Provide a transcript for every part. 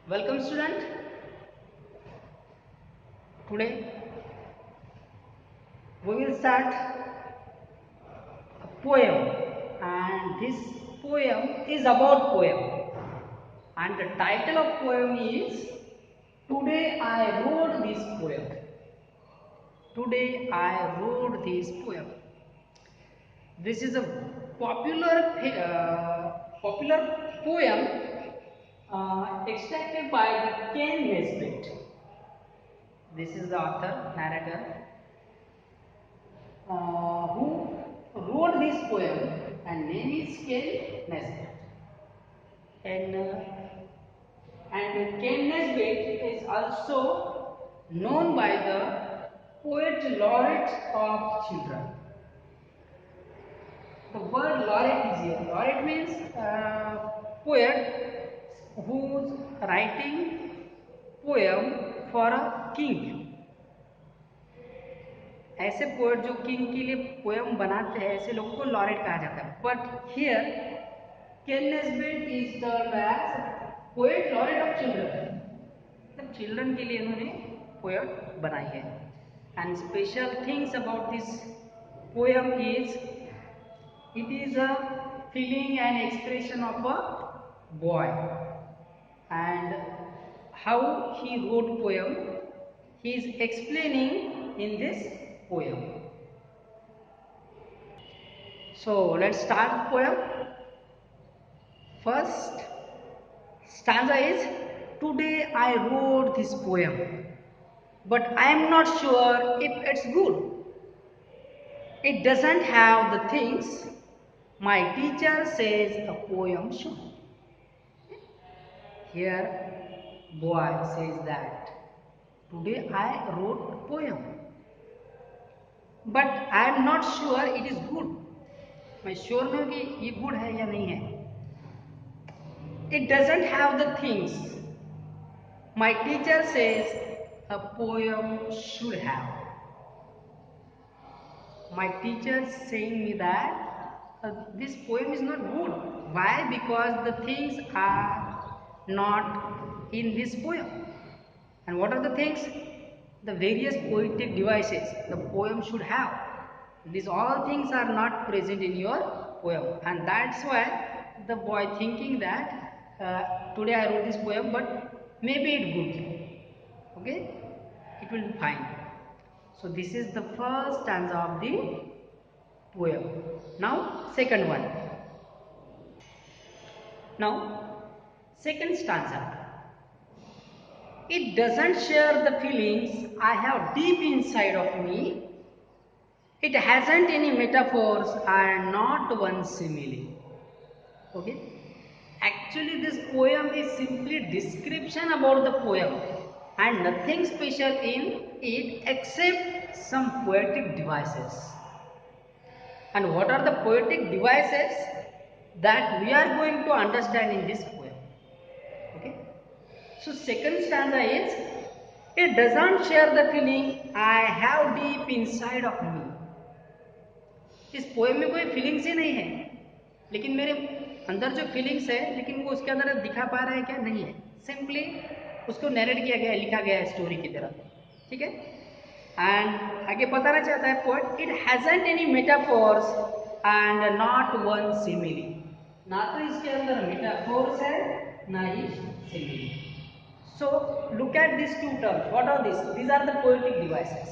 Welcome student. Today we will start a poem, and this poem is about poem, and the title of poem is Today I wrote this poem. Today I wrote this poem. This is a popular poem extracted by the Ken Nesbitt. This is the author, narrator, who wrote this poem, and name is Ken Nesbitt. And Ken Nesbitt is also known by the poet laureate of children. The word laureate is here. Laureate means poet who's writing poem for a king. ऐसे poet जो king के लिए poem बनाते हैं, ऐसे लोगों को laureate कहा जाता है. But here Ken Nesbitt is turned as poet laureate of children. मतलब चिल्ड्रन के लिए इन्होंने पोएम बनाई है. And special things about this poem is it is a feeling and expression of a boy, and how he wrote poem he is explaining in this poem. So let's start the poem. First stanza is, today I wrote this poem, but I am not sure if it's good. It doesn't have the things my teacher says a poem should. Here boy says that today I wrote a poem, but I am not sure it is good. मैं sure नहीं हूँ कि ये good है या नहीं है. It doesn't have the things my teacher says a poem should have. My teacher saying me that this poem is not good. Why? Because the things are not in this poem. And what are the things? The various poetic devices the poem should have. These all things are not present in your poem, and that's why the boy thinking that today I wrote this poem, but maybe it's good. Okay, it will be fine. So this is the first stanza of the poem. Now second one. Now second stanza. It doesn't share the feelings I have deep inside of me. It hasn't any metaphors and not one simile. Okay. Actually this poem is simply description about the poem and nothing special in it except some poetic devices. And what are the poetic devices that we are going to understand in this poem? Okay. So second stanza is, it doesn't share the feeling I have deep inside of me. इस poem में कोई feelings ही नहीं है, लेकिन मेरे अंदर जो feelings है, लेकिन वो उसके अंदर दिखा पा रहा है क्या? नहीं है. सिंपली उसको नरेट किया गया है, लिखा गया है स्टोरी की तरह. ठीक है. एंड आगे बताना चाहता है poet, it hasn't any metaphors and not one simile. ना तो इसके अंदर मेटाफोर्स है, ना ही simile. So look at these two terms. What are these? These are the poetic devices.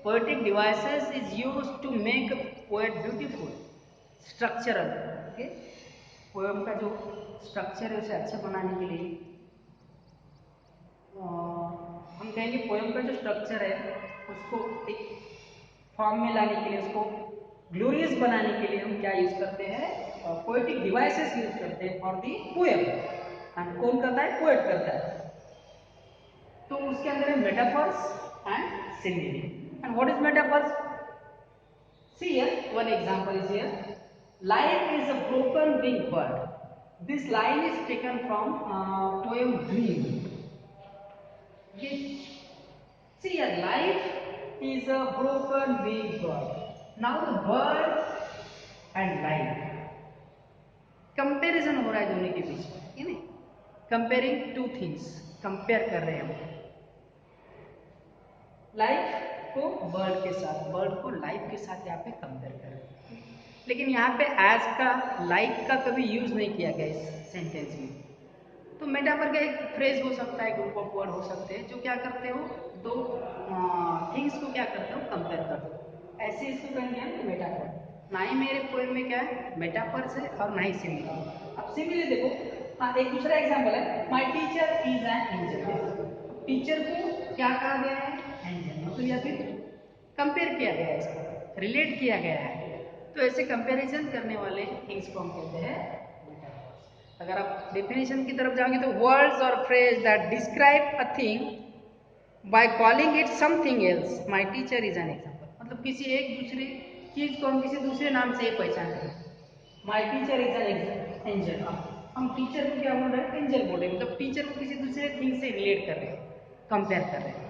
Poetic devices is used to make a poet beautiful, structural. Okay? Poem का जो structure है उसे अच्छा बनाने के लिए हम कहेंगे पोएम का जो स्ट्रक्चर है उसको एक फॉर्म में लाने के लिए, उसको ग्लोरियस बनाने के लिए हम क्या यूज करते हैं? पोएटिक डिवाइसेस यूज करते हैं फॉर दी पोएम. एंड कौन करता है? पोएट करता है. तो उसके अंदर है metaphors and simile. And what is metaphors? See here one example is here. Life is a broken winged bird. This line is taken from poem Dream. Okay. See here, life is a broken winged bird. Now the bird and life, comparison हो रहा है दोनों के बीच में, ये नहीं comparing two things, compare कर रहे हैं हम लाइफ को बर्ड के साथ, बर्ड को लाइफ के साथ यहाँ पे कंपेयर कर रहे हैं। लेकिन यहाँ पे एज का, लाइक का कभी यूज नहीं किया गया इस सेंटेंस में। तो मेटाफर का एक फ्रेज हो सकता है, ग्रुप ऑफ वर्ड हो सकते हैं जो क्या करते हो, दो थिंग्स को क्या करते हो, कंपेयर करते हो। ऐसे इसको कहेंगे हम मेटाफर। ना ही मेरे पोएम में क्या है मेटाफर से और ना ही सिमिली। अब सिमिली देखो, हाँ एक दूसरा एग्जांपल है, my teacher is an angel. Teacher को क्या कहा गया है, एंजल, मतलब या फिर कंपेयर किया गया है, इसको रिलेट किया गया है। तो ऐसे कंपैरिजन करने वाले थिंग्स को हम कहते हैं मेटाफर्स। अगर आप डेफिनेशन की तरफ जाओगे तो वर्ड्स और phrase that describe a thing by calling it something else, my teacher is an example. मतलब किसी एक दूसरे चीज को हम किसी दूसरे नाम से पहचानते हैं। My teacher is an angel, हम टीचर को क्या बोल रहे हैं, एंजल बोल रहे हैं, मतलब टीचर को किसी दूसरे थिंग से रिलेट कर रहे हैं, कंपेयर कर रहे हैं।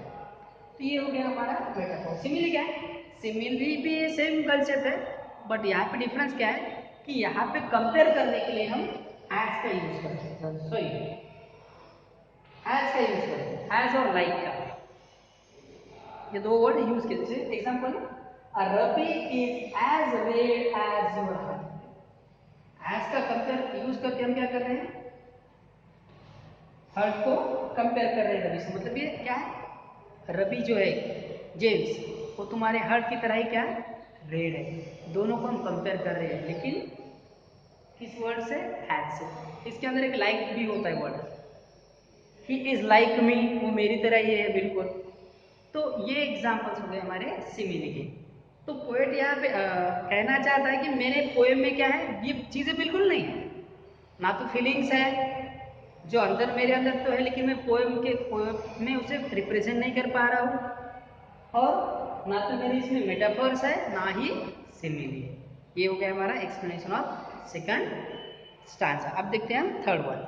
तो ये हो गया हमारा मेटाफर। सिमिली क्या है, सिमिली भी सेम कंसेप्ट है, बट यहाँ पे डिफरेंस क्या है कि यहाँ पे कंपेयर करने के लिए हम एज का यूज करते हैं, सॉरी एज का यूज करते हैं, एज और लाइक का, ये दो वर्ड यूज किए। Example, a ruby is as red as your heart. As का कंपेयर यूज करके हम क्या कर रहे हैं, हार्ट को कंपेयर कर रहे हैं रबी से। मतलब ये क्या है, रबी जो है जेम्स, वो तुम्हारे हार्ट की तरह ही क्या है, रेड है। दोनों को हम कंपेयर कर रहे हैं, लेकिन किस वर्ड से, एज से। इसके अंदर एक लाइक भी होता है word, he is like me, वो मेरी तरह ही है बिल्कुल। तो ये एग्जांपल्स हो गए हमारे सिमिली के। तो पोएट यहाँ पे कहना चाहता है कि मेरे पोएम में क्या है, ये चीजें बिल्कुल नहीं है, ना तो फीलिंग्स है जो अंदर मेरे अंदर तो है, लेकिन मैं पोएम में उसे रिप्रेजेंट नहीं कर पा रहा हूँ, और ना तो मेरे इसमें मेटाफर्स है ना ही सिमिली है। ये हो गया हमारा एक्सप्लेनेशन ऑफ सेकंड स्टांजा। अब देखते हैं हम third one,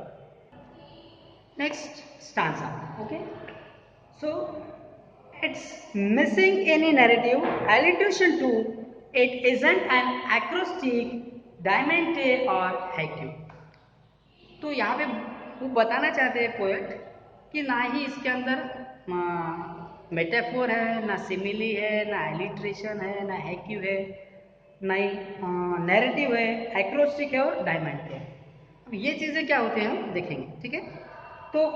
next stanza. Okay, so it's missing any narrative alliteration to it isn't an acrostic, diamante और haiku। तो यहाँ पे वो बताना चाहते हैं पोएट कि ना ही इसके अंदर मेटाफोर है, ना सिमिली है, ना एलिट्रेशन है, ना हैक्यू है, ना ही नैरेटिव है, एक्रोस्टिक है और डायमंड है। अब ये चीज़ें क्या होते हैं हम देखेंगे, ठीक है। तो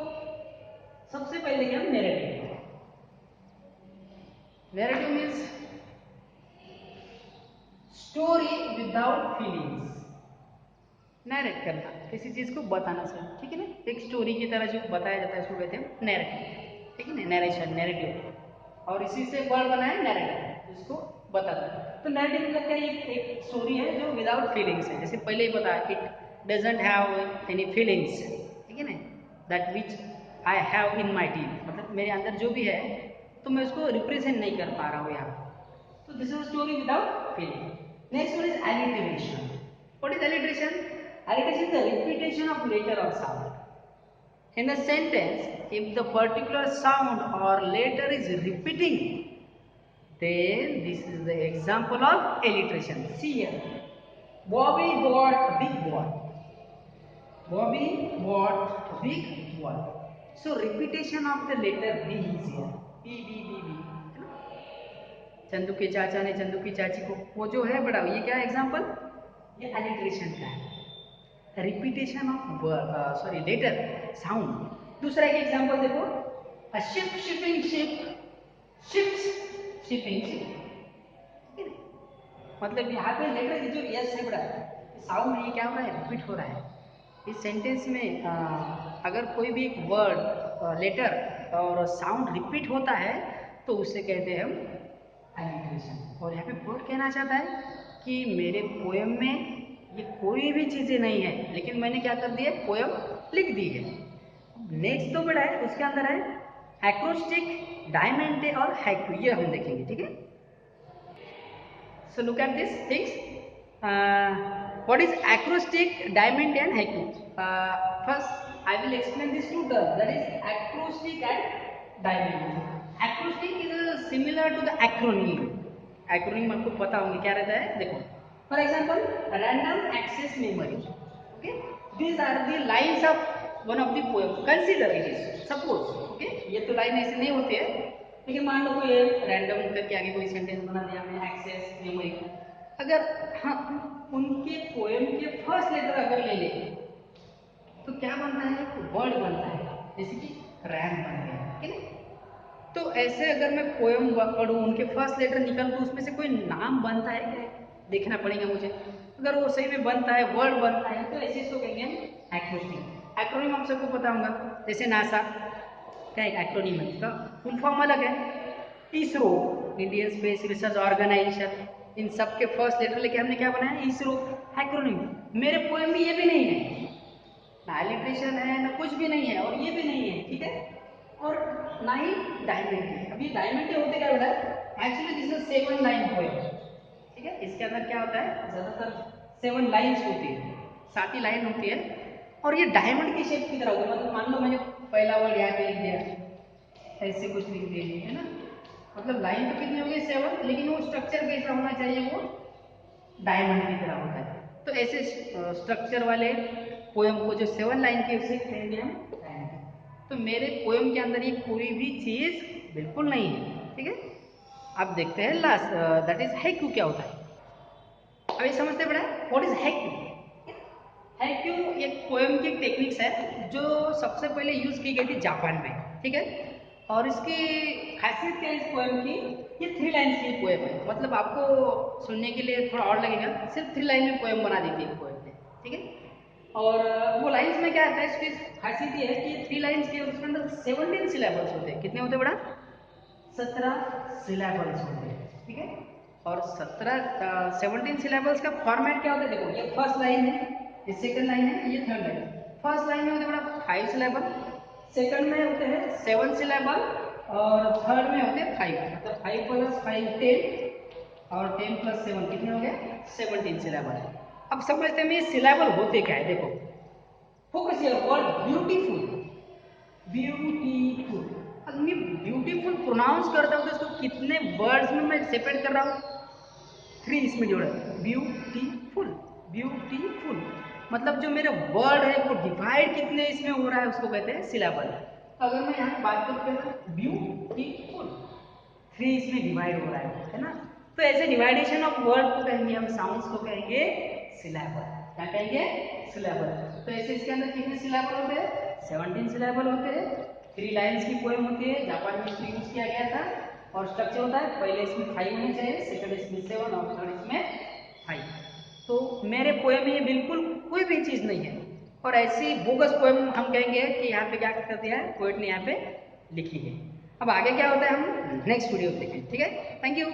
सबसे पहले हम narrative. Narrative means story without feelings, narrate करना, किसी चीज को बताना चाहिए, ठीक है ना। एक स्टोरी की तरह जो बताया जाता है उसको कहते हैं नैरेटिव, ठीक है ना, नैरेशन, नैरेटिव। और इसी से वर्ड बना है नैरेटर, जिसको बताता है। तो नैरेटिव मतलब क्या, ये एक स्टोरी है जो विदाउट फीलिंग्स है। जैसे पहले ही बताया, it doesn't have any feelings, ठीक है ना, that which I have in my deep, मतलब मेरे अंदर जो भी है तो मैं उसको रिप्रेजेंट नहीं कर पा रहा हूँ यहाँ। तो this is story without feeling. Next one is alliteration. What is alliteration? Alliteration is the repetition of letter or sound. In a sentence, if the particular sound or letter is repeating, then this is the example of alliteration. See here. Bobby bought a big ball. Bobby bought a big ball. So repetition of the letter B is here. B, B, B, B. Chandu के चाचा ने चंदू की चाची को, वो जो है बड़ा, ये क्या एग्जाम्पल, ये एलिट्रेशन का है, repetition of sorry letter sound. दूसरा एक एग्जांपल देखो, a ship shipping ship, ships shipping ship, मतलब यहाँ पे लेटर जो यस है बड़ा साउंड, ये क्या हो रहा है, रिपीट हो रहा है। इस सेंटेंस में अगर कोई भी एक वर्ड लेटर और साउंड रिपीट होता है तो उसे कहते हैं हम एलिट्रेशन। और यहाँ पे पोएट कहना चाहता है कि मेरे पोएम में ये कोई भी चीजें नहीं है, लेकिन मैंने क्या कर दिया, पोएम लिख दी है। नेक्स्ट तो बड़ा है, उसके अंदर है एक्रोस्टिक, डायमेंटे और हैक्यू, ये हम देखेंगे, ठीक है। So look at this things, what is acrostic, diamante and haiku. First I will explain this two terms, that is acrostic and diamante. Acrostic is similar to the acronym. Acronym आपको पता होंगे क्या रहता है, देखो for example random access memory, okay, these are the lines of one of the poem, consider it is, suppose, okay, ये तो line ऐसे नहीं होती है, लेकिन मान लो कोई रैंडम करके आगे कोई सेंटेंस बना दिया हमने, एक्सेस मेमोरी, अगर हम उनके पोएम के फर्स्ट लेटर अगर ले लें तो क्या बनता है, वर्ड बनता है, जैसे कि रैम बन गया, ठीक है। तो ऐसे अगर मैं पोएम पढ़ूँ, उनके फर्स्ट लेटर निकल तो उसमें से कोई नाम बनता है क्या, देखना पड़ेगा मुझे। अगर वो सही में बनता है, वर्ड बनता है, तो ऐसे इसको कहेंगे हम एक्रोनिम। एक्रोनिम आप सबको पता होगा, जैसे नासा क्या है एक्रोनिम है, इसका फुल फॉर्म अलग है। ISRO, Indian space research organisation, इन सब के फर्स्ट लेटर लेके हमने क्या बनाया, इसरो, एक्रोनिम। मेरे पोएम में ये भी नहीं है, ना लिटरेशन है ना कुछ भी नहीं है, और ये भी नहीं है, ठीक है, और ना ही डायमंड है। अभी डायमंड के होते क्या बेटा, actually this is 7 line poem, ठीक है। इसके अंदर क्या होता है, ज्यादातर 7 लाइन्स होती है, 7 ही लाइन होती है, और ये डायमंड की शेप की तरह होती है। मतलब मान लो मैंने पहला वर्ड यहाँ पे लिख दिया, ऐसे कुछ लिख दिया, है ना, मतलब लाइन तो कितनी होगी 7, लेकिन वो स्ट्रक्चर कैसा होना चाहिए, वो डायमंड की तरह होता है। तो ऐसे स्ट्रक्चर वाले पोएम को जो 7 लाइन के, उसे कहेंगे हम डायमंड। तो मेरे पोएम के अंदर ये कोई भी चीज बिल्कुल नहीं है, ठीक है। अब देखते हैं लास्ट, दैट इज हैक्यू क्या होता है। अभी समझते पड़ा व्हाट इज हैक्यू। हैक्यू एक पोएम की टेक्निक्स है जो सबसे पहले यूज की गई थी जापान में, ठीक है। और इसकी खासियत क्या है इस पोएम की, ये 3 लाइन्स की पोएम है, मतलब आपको सुनने के लिए थोड़ा और लगेगा, सिर्फ 3 लाइन में पोएम बना दी थी पोएम ने, ठीक है। और वो लाइन्स में क्या आता है, इसकी खासियत ये है कि 3 लाइन्स के उसके अंदर 17 सिलेबल्स होते हैं। कितने होते हैं बड़ा, 17 सिलेबल्स होते हैं, ठीक है। और 17 सिलेबल्स का फॉर्मेट क्या होता है, देखो ये फर्स्ट लाइन है, ये सेकंड लाइन है, ये थर्ड लाइन। फर्स्ट लाइन में होते हैं बड़ा 5 सिलेबल, सेकंड में होते हैं 7 सिलेबल, और थर्ड में होते हैं 5, मतलब 5 + 5 10, और 10 + 7 कितने हो गए, 17 सिलेबल। अब समझते हैं ये सिलेबल होते क्या है, देखो focus here, word beautiful, beautiful. अब मैं ब्यूटीफुल प्रोनाउंस करता हूँ तो इसको कितने वर्ड्स में मैं सेपरेट कर रहा हूँ, 3 इसमें जोड़ा, ब्यूटीफुल, ब्यूटीफुल, मतलब जो मेरे वर्ड है वो डिवाइड कितने इसमें हो रहा है, उसको कहते हैं सिलेबल। अगर मैं यहाँ बात करूँ ब्यूटीफुल, 3 इसमें डिवाइड हो रहा है ना। तो ऐसे डिवाइडेशन ऑफ वर्ड को कहेंगे हम, साउंड्स को कहेंगे सिलेबल। क्या कहेंगे, सिलेबल। तो ऐसे इसके अंदर कितने सिलेबल होते हैं, 17 सिलेबल होते हैं, 3 लाइन्स की पोएम होती है, जापान में इसको यूज किया गया था। और स्ट्रक्चर होता है, पहले इसमें 5 होने चाहिए, सेकंड इसमें 7, और थर्ड इसमें 5। तो मेरे पोएम में ये बिल्कुल कोई भी चीज नहीं है, और ऐसी बोगस पोएम हम कहेंगे कि यहाँ पे क्या कर दिया है, पोएट ने यहाँ पे लिखी है। अब आगे क्या होता है हम नेक्स्ट वीडियो देखें, ठीक है। Thank you.